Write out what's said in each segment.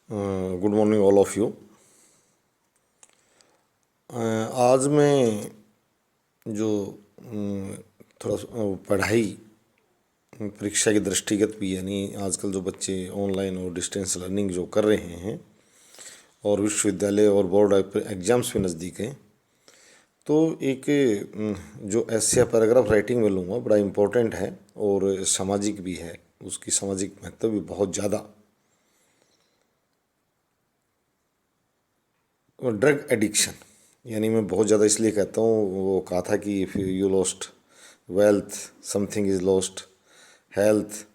Good morning all of you. आज मैं जो थोड़ा पढ़ाई परीक्षा के दृष्टिगत भी, यानी आजकल जो बच्चे ऑनलाइन और डिस्टेंस लर्निंग जो कर रहे हैं और विश्वविद्यालय और बोर्ड एग्जाम्स भी नज़दीक हैं, तो एक जो ऐसे पैराग्राफ राइटिंग में लूँगा, बड़ा इम्पोर्टेंट है और सामाजिक भी है, उसकी सामाजिक महत्व भी बहुत ज़्यादा। ड्रग एडिक्शन, यानी मैं बहुत ज़्यादा इसलिए कहता हूँ, वो कहा था कि if you lost wealth something is lost, health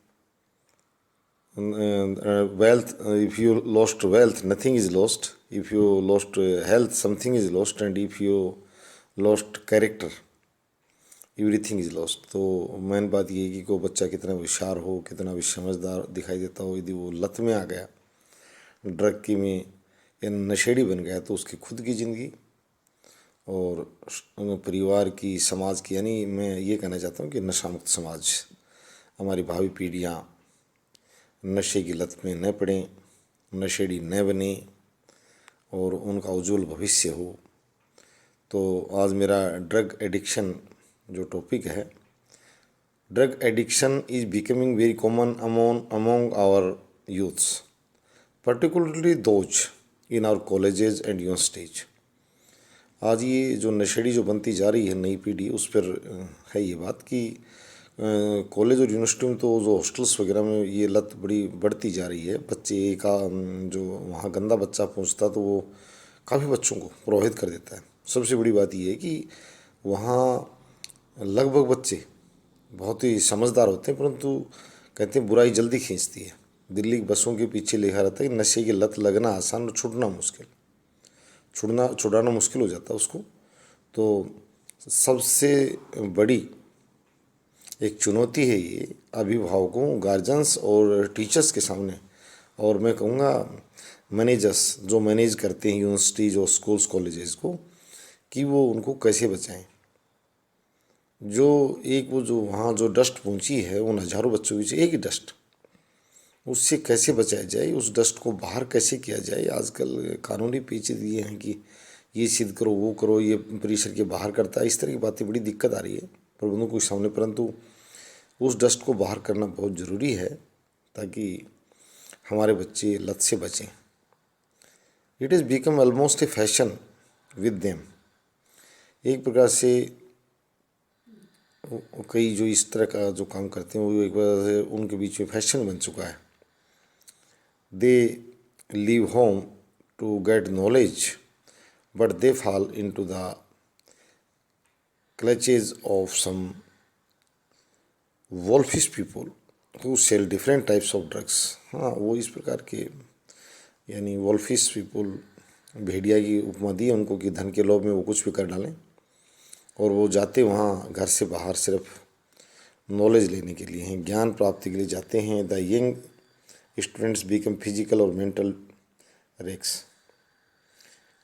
wealth, if you lost wealth nothing is lost, if you lost health something is lost, and if you lost character everything is lost. तो main बात ये है कि कोई बच्चा कितना होशियार हो, कितना भी समझदार दिखाई देता हो, यदि वो लत में आ गया, ड्रग की में या नशेड़ी बन गया, तो उसकी खुद की ज़िंदगी और परिवार की, समाज की, यानी मैं ये कहना चाहता हूँ कि नशा मुक्त समाज, हमारी भावी पीढ़ियाँ नशे की लत में न पड़ें, नशेड़ी न बने और उनका उज्जवल भविष्य हो। तो आज मेरा ड्रग एडिक्शन जो टॉपिक है, drug addiction is becoming very common among our youths, particularly those in our colleges and universities. आज ये जो नशेड़ी जो बनती जा रही है नई पीढ़ी, उस पर है ये बात कि कॉलेज और यूनिवर्सिटी में तो जो हॉस्टल्स वगैरह में ये लत बड़ी बढ़ती जा रही है। बच्चे का जो वहाँ गंदा बच्चा पहुँचता, तो वो काफ़ी बच्चों को प्रभावित कर देता है। सबसे बड़ी बात ये है कि वहाँ लगभग बच्चे बहुत ही समझदार होते हैं, परंतु कहते हैं बुराई जल्दी खींचती है। दिल्ली की बसों के पीछे लिखा रहता है कि नशे की लत लगना आसान और छुड़ना मुश्किल, छुड़ाना मुश्किल हो जाता है उसको। तो सबसे बड़ी एक चुनौती है ये अभिभावकों, गार्जियंस और टीचर्स के सामने, और मैं कहूँगा मैनेजर्स जो मैनेज करते हैं यूनिवर्सिटीज और स्कूल्स कॉलेजेस को, कि वो उनको कैसे बचाएं। जो एक वो जो वहाँ जो डस्ट पहुँची है उन हज़ारों बच्चों के बीच, एक ही डस्ट, उससे कैसे बचाया जाए, उस डस्ट को बाहर कैसे किया जाए। आजकल कानूनी पेचीदगी ये हैं कि ये सिद्ध करो, वो करो, ये परिसर के बाहर करता है, इस तरह की बातें बड़ी दिक्कत आ रही है प्रबंधकों के सामने। परंतु उस डस्ट को बाहर करना बहुत ज़रूरी है ताकि हमारे बच्चे लत से बचें। It is become almost A fashion with them. एक प्रकार से कई जो इस तरह का जो काम करते हैं, वो एक प्रकार से उनके बीच में फैशन बन चुका है। They leave home to get knowledge, but they fall in to the clutches of some wolfish people who sell different types of drugs. हाँ, वो इस प्रकार के, यानी वॉल्फिश पीपल, भेड़िया की उपमा दी उनको कि धन के लोभ में वो कुछ भी कर डालें, और वो जाते वहाँ घर से बाहर सिर्फ नॉलेज लेने के लिए हैं, ज्ञान प्राप्ति के लिए जाते हैं। The young students become physical और मेंटल रेक्स,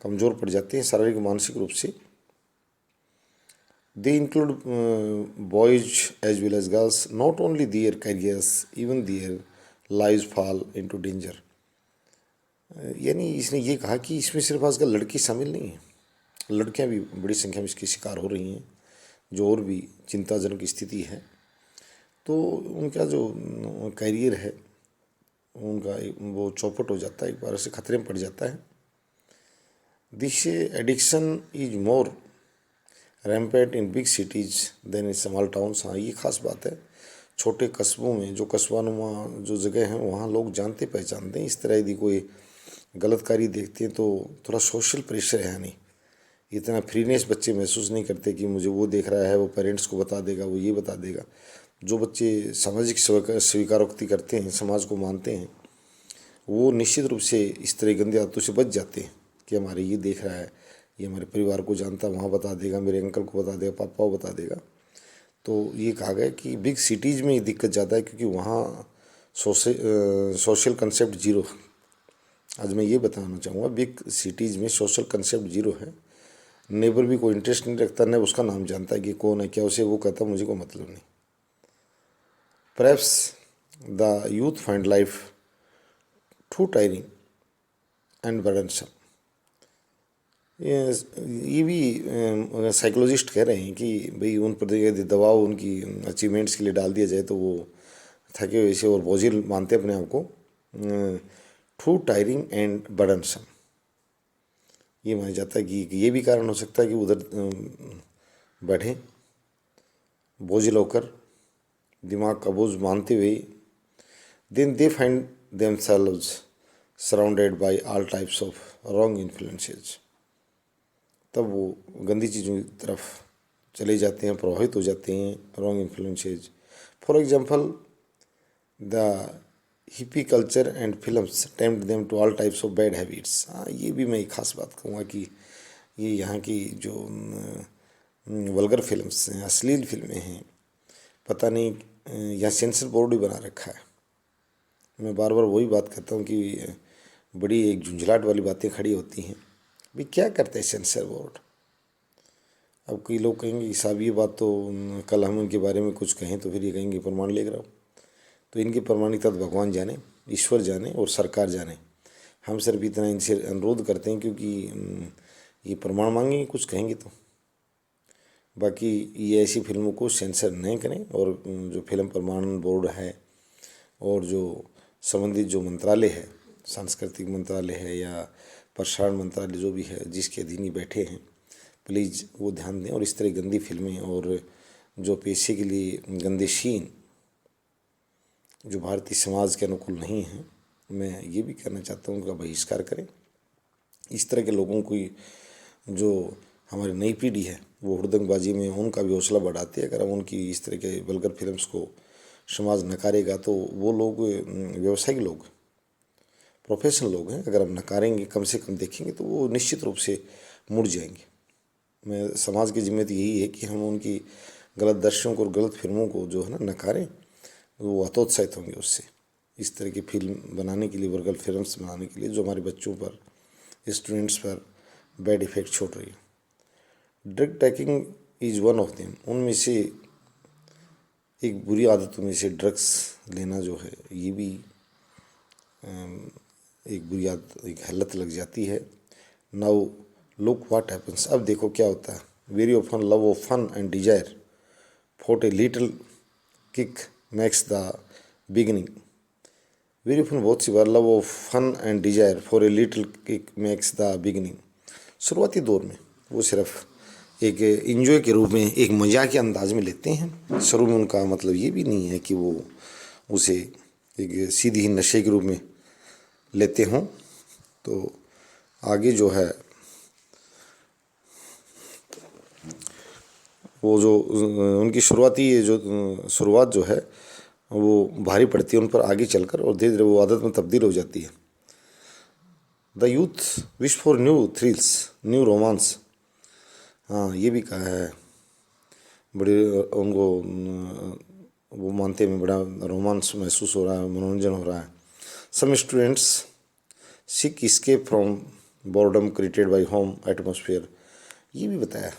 कमज़ोर पड़ जाते हैं शारीरिक मानसिक रूप से। They include boys as well as girls. Not only their careers, even their lives fall into danger. यानी इसने ये कहा कि इसमें सिर्फ आजकल लड़की शामिल नहीं है, लड़कियां भी बड़ी संख्या में इसके शिकार हो रही हैं, जो और भी चिंताजनक स्थिति है। तो उनका जो करियर है, उनका वो चौपट हो जाता है, एक बार से खतरे में पड़ जाता है। This addiction is more rampant in big cities than in small towns. हाँ, ये खास बात है। छोटे कस्बों में, जो कस्बानुमा जो जगह हैं, वहाँ लोग जानते पहचानते हैं। इस तरह यदि कोई गलत कार्य देखते हैं तो थोड़ा सोशल प्रेशर है, नहीं इतना फ्रीनेस बच्चे महसूस नहीं करते कि मुझे वो देख रहा है, वो पेरेंट्स को बता देगा, वो ये बता देगा। जो बच्चे सामाजिक स्वीकारोक्ति करते हैं, समाज को मानते हैं, वो निश्चित रूप से इस तरह गंदी आदतों से बच जाते हैं कि हमारे ये देख रहा है, ये हमारे परिवार को जानता, वहाँ बता देगा, मेरे अंकल को बता देगा, पापा को बता देगा। तो ये कहा गया कि बिग सिटीज़ में ये दिक्कत ज़्यादा है, क्योंकि वहाँ सोशल कंसेप्ट जीरो है। आज मैं ये बताना चाहूँगा, बिग सिटीज़ में सोशल कंसेप्ट जीरो है। नेबर भी कोई इंटरेस्ट नहीं रखता, न उसका नाम जानता है कि कौन है क्या, उसे वो कहता मुझे कोई मतलब नहीं। Perhaps the youth find life too tiring and burdensome. ये भी साइकोलॉजिस्ट कह रहे हैं कि भाई उन पर यदि दबाव उनकी अचीवमेंट्स के लिए डाल दिया जाए तो वो थके हुए से और बोझिल मानते अपने आप को। टू टायरिंग एंड बर्डनसम, ये माना जाता है कि ये भी कारण हो सकता है कि उधर बैठे बोझिल होकर दिमाग का बोझ मानते हुए, then they find themselves surrounded by all types of wrong influences. तब वो गंदी चीज़ों की तरफ चले जाते हैं, प्रभावित हो जाते हैं, wrong influences. For example the hippie culture and films tempt them to all types of bad habits. हाँ, ये भी मैं एक खास बात कहूँगा कि ये यहाँ की जो वल्गर फिल्म्स हैं, अश्लील फिल्में हैं, पता नहीं यहाँ सेंसर बोर्ड भी बना रखा है। मैं बार बार वही बात करता हूँ कि बड़ी एक झुंझलाहट वाली बातें खड़ी होती हैं। भी क्या करते हैं सेंसर बोर्ड? अब कई लोग कहेंगे कि साहब ये बात तो कल हम इनके बारे में कुछ कहें तो फिर ये कहेंगे प्रमाण लेकर आओ। तो इनकी प्रमाणिकता तो भगवान जाने, ईश्वर जाने और सरकार जाने। हम सिर्फ इतना इनसे अनुरोध करते हैं क्योंकि ये प्रमाण मांगेंगे, कुछ कहेंगे तो। बाकी ये ऐसी फिल्मों को सेंसर नहीं करें, और जो फिल्म प्रमाणन बोर्ड है और जो संबंधित जो मंत्रालय है, सांस्कृतिक मंत्रालय है या प्रसारण मंत्रालय जो भी है जिसके अधीन ही बैठे हैं, प्लीज़ वो ध्यान दें और इस तरह गंदी फिल्में और जो पेशे के लिए गंदे सीन जो भारतीय समाज के अनुकूल नहीं हैं, मैं ये भी कहना चाहता हूँ उनका बहिष्कार करें। इस तरह के लोगों को जो हमारी नई पीढ़ी है वो हुड़दंगबाजी में उनका भी हौसला बढ़ाती है। अगर हम उनकी इस तरह के वल्गर फिल्म्स को समाज नकारेगा तो वो लोग व्यवसायिक लोग, प्रोफेशनल लोग हैं, अगर हम नकारेंगे, कम से कम देखेंगे तो वो निश्चित रूप से मुड़ जाएंगे। मैं समाज की जिम्मेदारी यही है कि हम उनकी गलत दर्शकों को और गलत फिल्मों को जो है ना नकारें, वो हतोत्साहित होंगे उससे। इस तरह की फिल्म बनाने के लिए, वर्गल फिल्म्स बनाने के लिए जो हमारे बच्चों पर, स्टूडेंट्स पर बैड इफेक्ट छोड़ रही है। Drug tacking is one of them. उनमें से एक बुरी आदतों में से ड्रग्स लेना जो है, ये भी एक बुरी आदत, एक लत लग जाती है। Now look what happens. अब देखो क्या होता है। Very often love of fun and desire for a little kick makes the beginning. Very often, बहुत सी बार, love of fun and desire for a little kick makes the beginning. शुरुआती दौर में वो सिर्फ एक इंजॉय के रूप में, एक मजाक के अंदाज में लेते हैं। शुरू में उनका मतलब ये भी नहीं है कि वो उसे एक सीधी ही नशे के रूप में लेते हों। तो आगे जो है वो जो उनकी शुरुआत जो है वो भारी पड़ती है उन पर आगे चलकर, और धीरे धीरे वो आदत में तब्दील हो जाती है। The youth wish for new thrills, new romance. हाँ, ये भी कहा है। बड़े उनको वो मानते हैं बड़ा रोमांस महसूस हो रहा है, मनोरंजन हो रहा है। Some students seek escape from boredom created by home atmosphere. ये भी बताया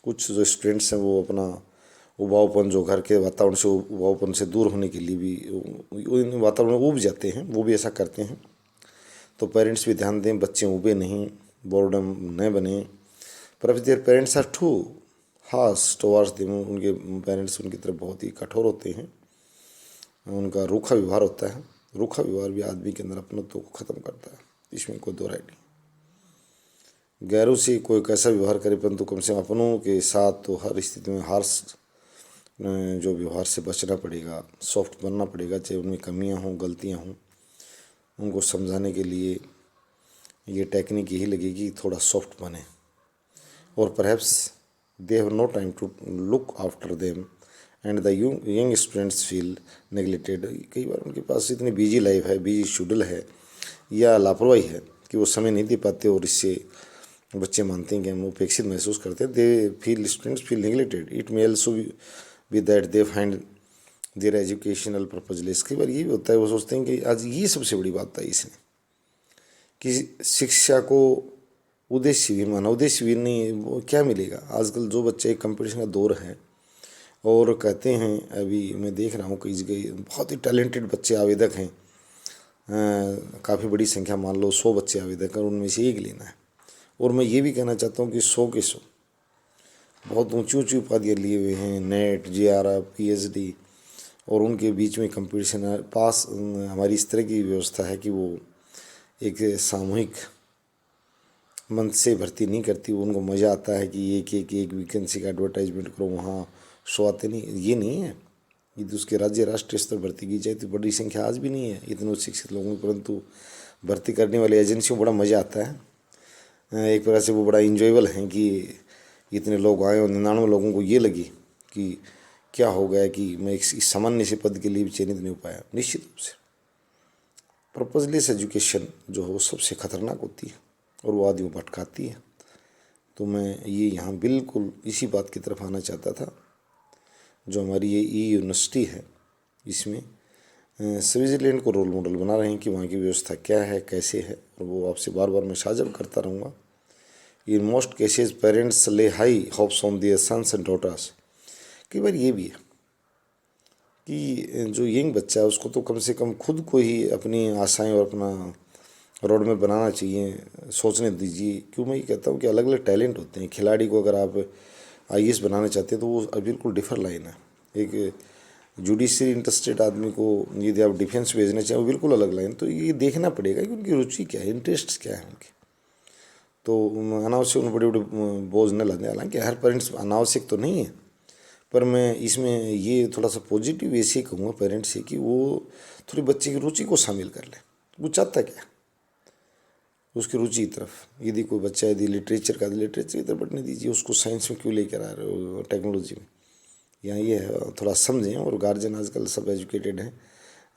कुछ जो स्टूडेंट्स हैं वो अपना उबाऊपन, जो घर के वातावरण से उबाऊपन से दूर होने के लिए भी वातावरण में ऊब जाते हैं, वो भी ऐसा करते हैं। तो पेरेंट्स भी ध्यान दें, बच्चे ऊबे नहीं, बोर्डम न बने। पर if their parents are too harsh towards them, उनके पेरेंट्स उनकी तरफ बहुत ही कठोर होते हैं, उनका रूखा व्यवहार होता है। रूखा व्यवहार भी आदमी के अंदर अपनत्व को ख़त्म करता है, इसमें कोई दो राय नहीं। गैरों से कोई कैसा व्यवहार करे, परंतु कम से कम अपनों के साथ तो हर स्थिति में हार्श जो व्यवहार से बचना पड़ेगा, सॉफ्ट बनना पड़ेगा, चाहे उनमें कमियां हों, गलतियां हों। उनको समझाने के लिए ये टेक्निक यही लगेगी, थोड़ा सॉफ्ट बने। और perhaps they have no time to look after them and the young students feel neglected. कई बार उनके पास इतनी बिजी लाइफ है, बिजी शेड्यूल है या लापरवाही है कि वो समय नहीं दे पाते, और इससे बच्चे मानते हैं कि हम उपेक्षित महसूस करते हैं। They feel, students feel neglected. It may also be that they find there educational purposeless. कई बार ये भी होता है, वो सोचते हैं कि आज ये सबसे बड़ी बात बताई इसने कि शिक्षा को उद्देश्य भी माना, उद्देश्य भी नहीं, वो क्या मिलेगा। आजकल जो बच्चे, एक कंपटीशन का दौर है, और कहते हैं, अभी मैं देख रहा हूँ कई जगह बहुत ही टैलेंटेड बच्चे आवेदक हैं, काफ़ी बड़ी संख्या, मान लो 100 बच्चे आवेदन कर, उनमें से एक लेना है। और मैं ये भी कहना चाहता हूँ कि 100 के 100 बहुत ऊंची ऊंची उपाधियाँ लिए हुए हैं, नेट, JRF, PhD, और उनके बीच में कंपटीशन है। पास हमारी इस तरह की व्यवस्था है कि वो एक सामूहिक मंच से भर्ती नहीं करती। उनको मज़ा आता है कि एक वैकेंसी का एडवर्टाइजमेंट करो, वहाँ शो आते नहीं, ये नहीं है। यदि उसके राज्य राष्ट्रीय स्तर भर्ती की जाए तो बड़ी संख्या आज भी नहीं है इतने उच्च शिक्षित लोगों में, परंतु भर्ती करने वाली एजेंसियों को बड़ा मज़ा आता है। एक तरह से वो बड़ा इंजॉयबल हैं कि इतने लोग आए और 99 लोगों को ये लगी कि क्या हो गया कि मैं इस सामान्य से पद के लिए भी चयनित नहीं हो पाया। निश्चित रूप से पर्पजलेस एजुकेशन जो है वो सबसे खतरनाक होती है और वो आदमी को भटकाती है। तो मैं ये यहाँ बिल्कुल इसी बात की तरफ आना चाहता था। जो हमारी ये यूनिवर्सिटी है, इसमें स्विट्ज़रलैंड को रोल मॉडल बना रहे हैं कि वहाँ की व्यवस्था क्या है, कैसे है, और वो आपसे बार बार मैं साझा करता रहूँगा। In most cases parents lay high hopes on their sons and daughters. कई बार ये भी है कि जो यंग बच्चा है उसको तो कम से कम खुद को ही अपनी आशाएं और अपना रोड में बनाना चाहिए, सोचने दीजिए। क्यों मैं ये कहता हूँ कि अलग अलग टैलेंट होते हैं। खिलाड़ी को अगर आप IAS बनाना चाहते हैं तो वो बिल्कुल डिफर लाइन है। एक जुडिशरी इंटरेस्टेड आदमी को यदि आप डिफेंस भेजना चाहें वो बिल्कुल अलग लाइन। तो ये देखना पड़ेगा कि उनकी रुचि क्या है, इंटरेस्ट क्या है उनके। तो अनावश्यक उन बड़े बड़े बोझ न लादें। हालांकि हर पेरेंट्स अनावश्यक तो नहीं है, पर मैं इसमें ये थोड़ा सा पॉजिटिव ऐसे ही कहूँगा पेरेंट्स से कि वो थोड़ी बच्चे की रुचि को शामिल कर ले। वो चाहता क्या है, उसकी रुचि की तरफ। यदि कोई बच्चा यदि लिटरेचर का, लिटरेचर की तरफ बढ़ने दीजिए, उसको साइंस में क्यों लेकर आ रहे हो, टेक्नोलॉजी में। यहाँ ये है थोड़ा समझें। और गार्जियन आजकल सब एजुकेटेड हैं,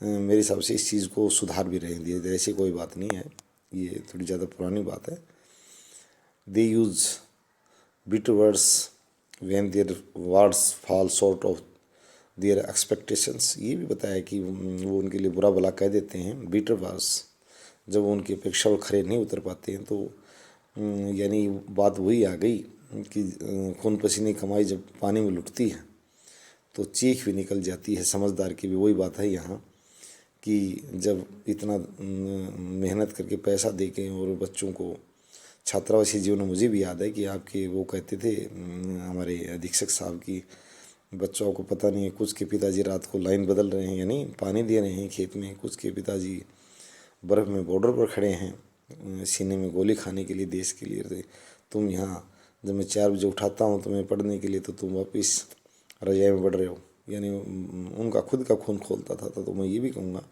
मेरे हिसाब से इस चीज़ को सुधार भी रहे दिए, ऐसी कोई बात नहीं है, ये थोड़ी ज़्यादा पुरानी बात है। दे use bitter words when their words fall short of their expectations। ये भी बताया कि वो उनके लिए बुरा भला कह देते हैं। bitter words जब वो उनकी अपेक्षा और खरे नहीं उतर पाते हैं तो यानी बात वही आ गई कि खून पसीने की कमाई जब पानी में लुटती है तो चीख भी निकल जाती है। समझदार की भी वही बात है यहाँ कि जब इतना मेहनत करके पैसा दे के और बच्चों को छात्रावासी जीवन में, मुझे भी याद है कि आपके वो कहते थे हमारे अधीक्षक साहब की बच्चों को पता नहीं है, कुछ के पिताजी रात को लाइन बदल रहे हैं यानी पानी दे रहे हैं खेत में, कुछ के पिताजी बर्फ़ में बॉर्डर पर खड़े हैं सीने में गोली खाने के लिए देश के लिए। तुम यहाँ जब मैं 4 बजे उठाता हूँ तुम्हें पढ़ने के लिए तो तुम वापस रजाई में बढ़ रहे हो। यानी उनका खुद का खून खोलता था। तो मैं ये भी कहूँगा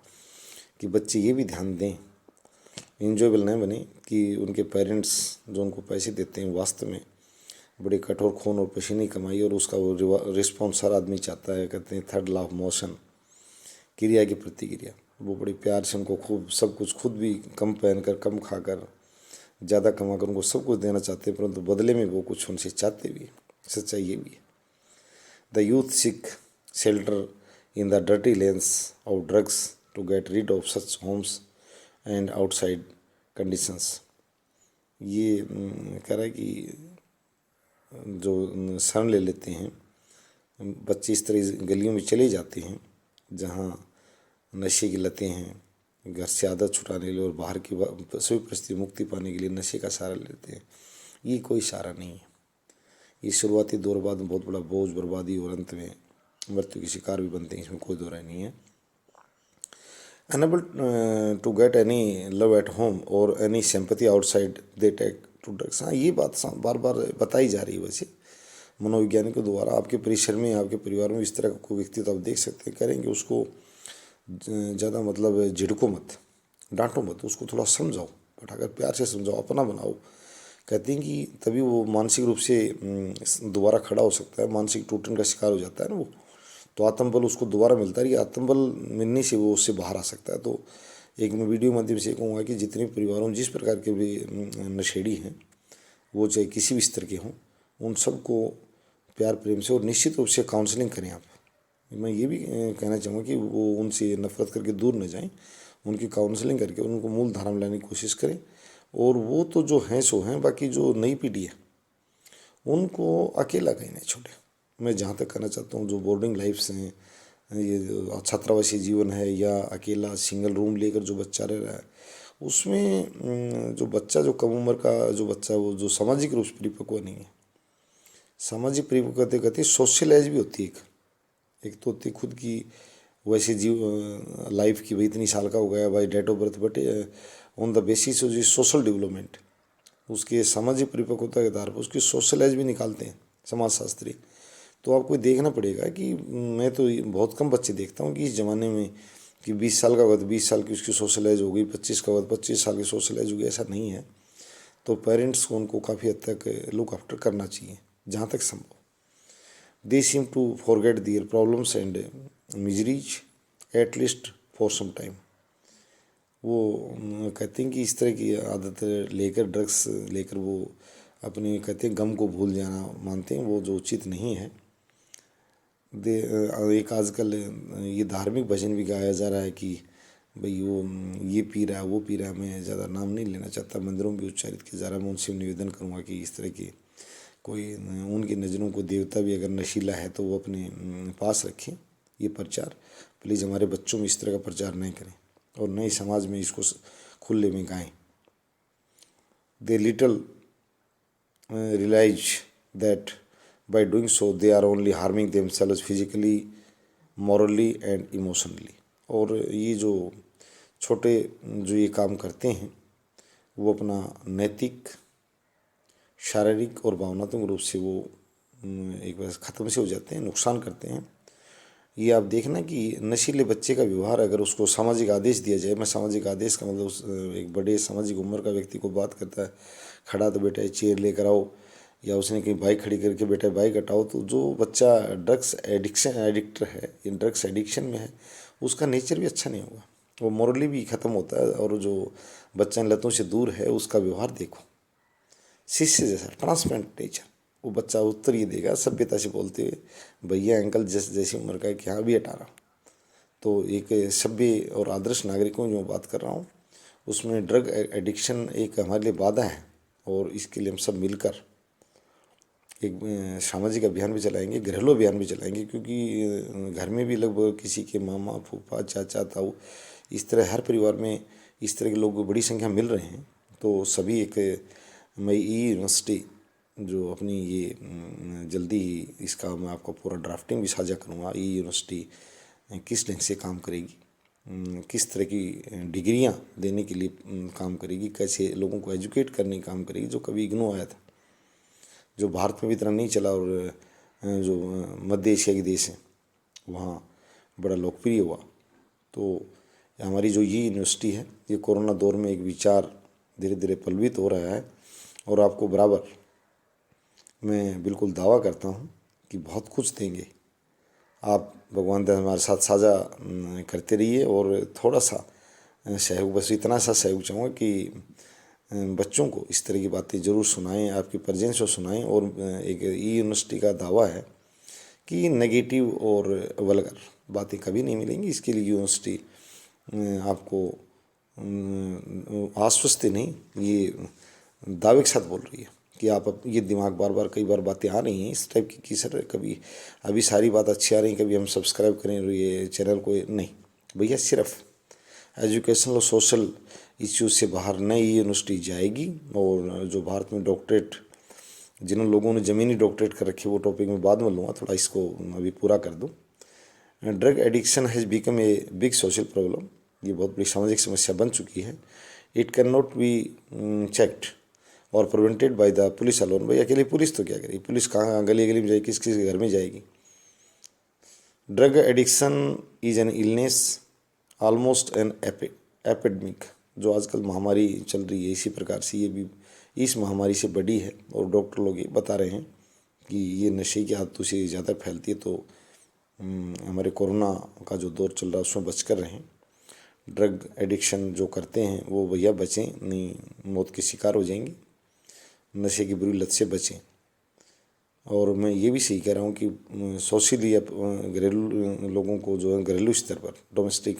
कि बच्चे ये भी ध्यान दें, इंजॉयबल नहीं बने कि उनके पेरेंट्स जो उनको पैसे देते हैं वास्तव में बड़े कठोर खून और पसीने कमाई, और उसका वो रिस्पॉन्स हर आदमी चाहता है। कहते हैं थर्ड लॉ ऑफ मोशन, क्रिया की प्रतिक्रिया। वो बड़े प्यार से उनको खूब सब कुछ, खुद भी कम पहनकर, कम खाकर, ज़्यादा कमा कर उनको सब कुछ देना चाहते हैं, परंतु बदले में वो कुछ उनसे चाहते भी। सच्चाई ये भी है। The youth seek shelter in the dirty lanes of drugs to get rid of such homes and outside conditions. ये कह रहा है कि जो शरण ले लेते हैं बच्चे, इस तरह गलियों में चले जाते हैं जहाँ नशे की लतें हैं, घर से आदत छुटाने के लिए और बाहर की सभी परिस्थिति मुक्ति पाने के लिए नशे का सहारा लेते हैं। ये कोई सहारा नहीं है। ये शुरुआती दौर बाद में बहुत बड़ा बोझ, बर्बादी और अंत में मृत्यु के शिकार भी बनते हैं, इसमें कोई दो राय नहीं है। Unable to get any love at home or any sympathy outside, they take to drugs। हाँ, ये बात बार बार बताई जा रही है। वैसे मनोवैज्ञानिकों द्वारा आपके परिसर में, आपके परिवार में इस तरह का कोई व्यक्ति तो आप देख सकते हैं, करेंगे उसको ज़्यादा मतलब झिड़को मत, डांटो मत, उसको थोड़ा समझाओ, बैठाकर प्यार से समझाओ, अपना बनाओ। कहते हैं कि तभी वो मानसिक रूप से दोबारा खड़ा हो सकता है। मानसिक टूटन का शिकार हो जाता है ना वो, तो आत्मबल उसको दोबारा मिलता है। ये आत्मबल मिलने से वो उससे बाहर आ सकता है। तो एक मैं वीडियो माध्यम से कहूँगा कि जितने परिवारों में जिस प्रकार के भी नशेड़ी हैं, वो चाहे किसी भी स्तर के हों, उन सबको प्यार प्रेम से और निश्चित रूप से काउंसलिंग करें आप। मैं ये भी कहना चाहूँगा कि वो उनसे नफरत करके दूर न जाएं, उनकी काउंसलिंग करके उनको मूल धारा में लाने की कोशिश करें। और वो तो जो हैं सो हैं, बाकी जो नई पीढ़ी है उनको अकेला कहीं नहीं छोड़े। मैं जहाँ तक कहना चाहता हूँ, जो बोर्डिंग लाइफ्स हैं, ये जो छात्रावासी जीवन है या अकेला सिंगल रूम लेकर जो बच्चा रह रहा है, उसमें जो बच्चा, जो कम उम्र का जो बच्चा, वो जो सामाजिक रूप से परिपक्व नहीं है। सामाजिक परिपक्वता कहते हैं सोशल एज भी होती है। एक तो होती है खुद की वैसे जीव लाइफ की, भाई इतनी साल का हो गया भाई, date of birth, but on the basis of social development, उसके सामाजिक परिपक्वता के आधार पर उसकी सोशल एज भी निकालते हैं समाजशास्त्री। तो आपको देखना पड़ेगा कि मैं तो बहुत कम बच्चे देखता हूँ कि इस ज़माने में कि 20 साल का हुआ तो 20 साल की उसकी सोशल एज हो गई, 25 का हुआ तो 25 साल की सोशल एज हो गई, ऐसा नहीं है। तो पेरेंट्स को उनको काफ़ी हद तक लुक आफ्टर करना चाहिए जहाँ तक संभव। They seem to forget their problems and miseries at least for some time. वो कहते हैं कि इस तरह की आदत लेकर, ड्रग्स लेकर वो अपने कहते हैं गम को भूल जाना मानते हैं, वो जो उचित नहीं है। एक आजकल ये धार्मिक भजन भी गाया जा रहा है कि भाई वो ये पी रहा है वो पी रहा है। मैं ज़्यादा नाम नहीं लेना चाहता, मंदिरों में भी उच्चारित किया जा रहा है। मैं उनसे निवेदन करूँगा कि इस तरह की कोई उनकी नज़रों को देवता भी अगर नशीला है तो वो अपने पास रखें। ये प्रचार प्लीज़ हमारे बच्चों में इस तरह का प्रचार नहीं करें और नए समाज में इसको खुले में गाएं। दे little realize that by doing so they are only harming themselves physically, morally and emotionally। और ये जो छोटे जो ये काम करते हैं वो अपना नैतिक, शारीरिक और भावनात्मक रूप से वो एक बार ख़त्म से हो जाते हैं, नुकसान करते हैं। ये आप देखना कि नशीले बच्चे का व्यवहार, अगर उसको सामाजिक आदेश दिया जाए, मैं सामाजिक आदेश का मतलब एक बड़े सामाजिक उम्र का व्यक्ति को बात करता है, खड़ा तो बेटा चेयर लेकर आओ, या उसने कहीं बाइक खड़ी करके बेटा बाइक हटाओ, तो जो बच्चा ड्रग्स एडिक्टर है, ड्रग्स एडिक्शन में है, उसका नेचर भी अच्छा नहीं होगा, वो मॉरली भी ख़त्म होता है। और जो बच्चा इन लतों से दूर है उसका व्यवहार देखो, शिष्य जैसा ट्रांसपेरेंट नेचर। वो बच्चा उत्तर ये देगा सभ्यता से बोलते हुए, भैया अंकल जैसी उम्र का है कि हाँ भी हटा रहा। तो एक सभ्य और आदर्श नागरिकों जो बात कर रहा हूँ, उसमें ड्रग एडिक्शन एक हमारे लिए बाधा है। और इसके लिए हम सब मिलकर एक सामाजिक अभियान भी चलाएंगे, घरेलू अभियान भी चलाएंगे, क्योंकि घर में भी लगभग किसी के मामा, फूफा, चाचा, ताऊ, इस तरह हर परिवार में इस तरह के लोग बड़ी संख्या मिल रहे हैं। तो सभी एक, मैं ई यूनिवर्सिटी जो अपनी ये जल्दी ही इसका मैं आपको पूरा ड्राफ्टिंग भी साझा करूँगा। ई यूनिवर्सिटी किस ढंग से काम करेगी, किस तरह की डिग्रियां देने के लिए काम करेगी, कैसे लोगों को एजुकेट करने का काम करेगी, जो कभी इग्नो आया था, जो भारत में भी इतना नहीं चला और जो मध्य एशिया के देश हैं वहाँ बड़ा लोकप्रिय हुआ। तो हमारी जो ये यूनिवर्सिटी है, ये कोरोना दौर में एक विचार धीरे धीरे पल्वित हो रहा है। और आपको बराबर मैं बिल्कुल दावा करता हूँ कि बहुत कुछ देंगे। आप भगवान दया हमारे साथ साझा करते रहिए और थोड़ा सा सहयोग, बस इतना सा सहयोग चाहूँगा कि बच्चों को इस तरह की बातें ज़रूर सुनाएं, आपकी प्रेजेंस को सुनाएं। और एक ई यूनिवर्सिटी का दावा है कि नेगेटिव और वल्गर बातें कभी नहीं मिलेंगी। इसके लिए यूनिवर्सिटी आपको आश्वस्त नहीं, ये दावे के साथ बोल रही है कि आप ये दिमाग बार बार कई बार बातें आ रही हैं इस टाइप की कि सर कभी अभी सारी बात अच्छी आ रही है, कभी हम सब्सक्राइब करें ये चैनल को, नहीं भैया, सिर्फ एजुकेशनल और सोशल इश्यूज से बाहर नई यूनिवर्सिटी जाएगी। और जो भारत में डॉक्टरेट जिन लोगों ने ज़मीनी डॉक्टरेट कर रखी, वो टॉपिक में बाद में लूँगा, थोड़ा इसको अभी पूरा कर दूँ। Drug addiction has become a big social problem. ये बहुत बड़ी सामाजिक समस्या बन चुकी है। It can not be checked और prevented by the police alone. भाई अकेली पुलिस तो क्या करेगी, पुलिस कहाँ गली गली में जाएगी, किस किस घर में जाएगी। Drug addiction is an illness almost an epidemic. जो आजकल महामारी चल रही है इसी प्रकार से ये भी इस महामारी से बड़ी है। और डॉक्टर लोग ये बता रहे हैं कि ये नशे की आदतों से ज़्यादा फैलती है। तो हमारे कोरोना का जो दौर चल रहा है उसमें बच कर रहें। ड्रग एडिक्शन जो करते हैं वो भैया बचें, नहीं मौत के शिकार हो जाएंगे। नशे की बुरी लत से बचें। और मैं ये भी सही कह रहा हूँ कि सोशली घरेलू लोगों को जो है घरेलू स्तर पर डोमेस्टिक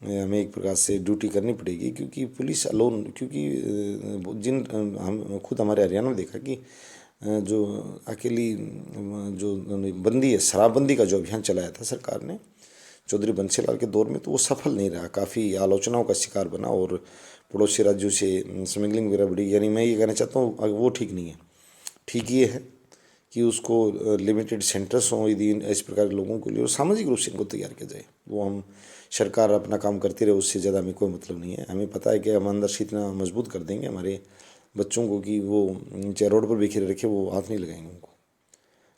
हमें एक प्रकार से ड्यूटी करनी पड़ेगी, क्योंकि पुलिस अलोन, क्योंकि जिन हम खुद हमारे हरियाणा में देखा कि जो अकेली जो बंदी है, शराबबंदी का जो अभियान चलाया था सरकार ने, चौधरी बंसीलाल के दौर में तो वो सफल नहीं रहा, काफ़ी आलोचनाओं का शिकार बना और पड़ोसी राज्यों से स्मगलिंग वगैरह बढ़ी। यानी मैं ये कहना चाहता हूँ वो ठीक नहीं है। ठीक ये है कि उसको लिमिटेड सेंटर्स हों यदि इस प्रकार के लोगों के लिए, और सामाजिक रूप से इनको तैयार किया जाए। वो हम सरकार अपना काम करती रहे, उससे ज़्यादा हमें कोई मतलब नहीं है। हमें पता है कि हम अंदर से इतना मजबूत कर देंगे हमारे बच्चों को कि वो चाहे रोड पर बिखरे रखे वो हाथ नहीं लगाएंगे उनको,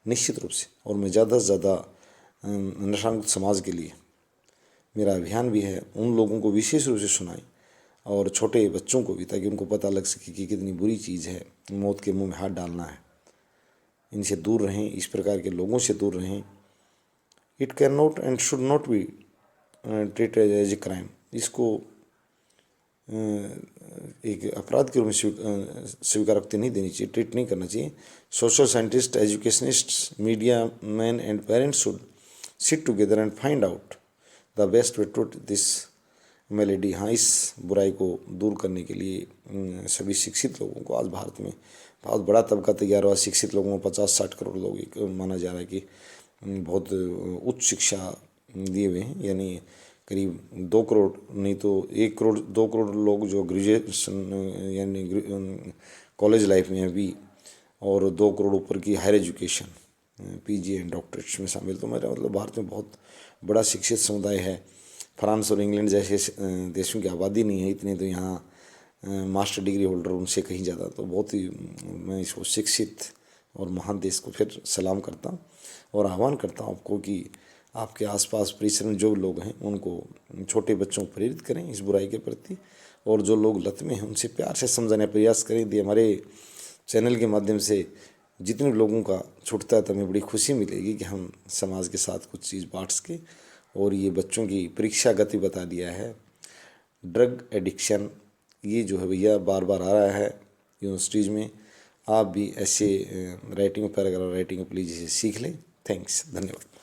निश्चित रूप से। और मैं ज़्यादा से ज़्यादा नशामुक्त समाज के लिए मेरा अभियान भी है, उन लोगों को विशेष रूप से सुनाएं और छोटे बच्चों को भी, ताकि उनको पता लग सके कि कितनी बुरी चीज़ है मौत के मुंह में हाथ डालना है। इनसे दूर रहें, इस प्रकार के लोगों से दूर रहें। It can not and should not be treated as a crime. इसको एक अपराध के रूप में स्वीकारोक्ति नहीं देनी चाहिए, ट्रीट नहीं करना चाहिए। Social scientist, educationist, media man and parents should sit together and find out the best way to this malady. हाँ, इस बुराई को दूर करने के लिए सभी शिक्षित लोगों को, आज भारत में बहुत बड़ा तबका तैयार हुआ, शिक्षित लोगों में 50-60 करोड़ लोग माना जा रहा है कि बहुत उच्च शिक्षा दिए हुए हैं। यानी करीब 2 करोड़ नहीं तो 1 करोड़ 2 करोड़ लोग जो ग्रेजुएशन यानी कॉलेज लाइफ में अभी, और 2 करोड़ ऊपर की higher education PG and doctorates में शामिल। तो मेरा मतलब भारत में बहुत बड़ा शिक्षित समुदाय है। फ्रांस और इंग्लैंड जैसे देशों की आबादी नहीं है इतने, तो यहाँ मास्टर डिग्री होल्डर उनसे कहीं ज़्यादा। तो बहुत ही मैं इसको शिक्षित और महान देश को फिर सलाम करता हूँ और आह्वान करता हूँ आपको कि आपके आसपास परिसर में जो लोग हैं उनको, छोटे बच्चों को प्रेरित करें इस बुराई के प्रति, और जो लोग लत में हैं उनसे प्यार से समझाने का प्रयास करें। यदि हमारे चैनल के माध्यम से जितने लोगों का छूटता है तो हमें बड़ी खुशी मिलेगी कि हम समाज के साथ कुछ चीज़ बांट सके। और ये बच्चों की परीक्षा गति बता दिया है। ड्रग एडिक्शन ये जो है भैया बार बार आ रहा है यूनिवर्सिटीज़ में। आप भी ऐसे राइटिंग पैराग्राफ राइटिंग प्लीज़ इसे सीख लें। थैंक्स, धन्यवाद।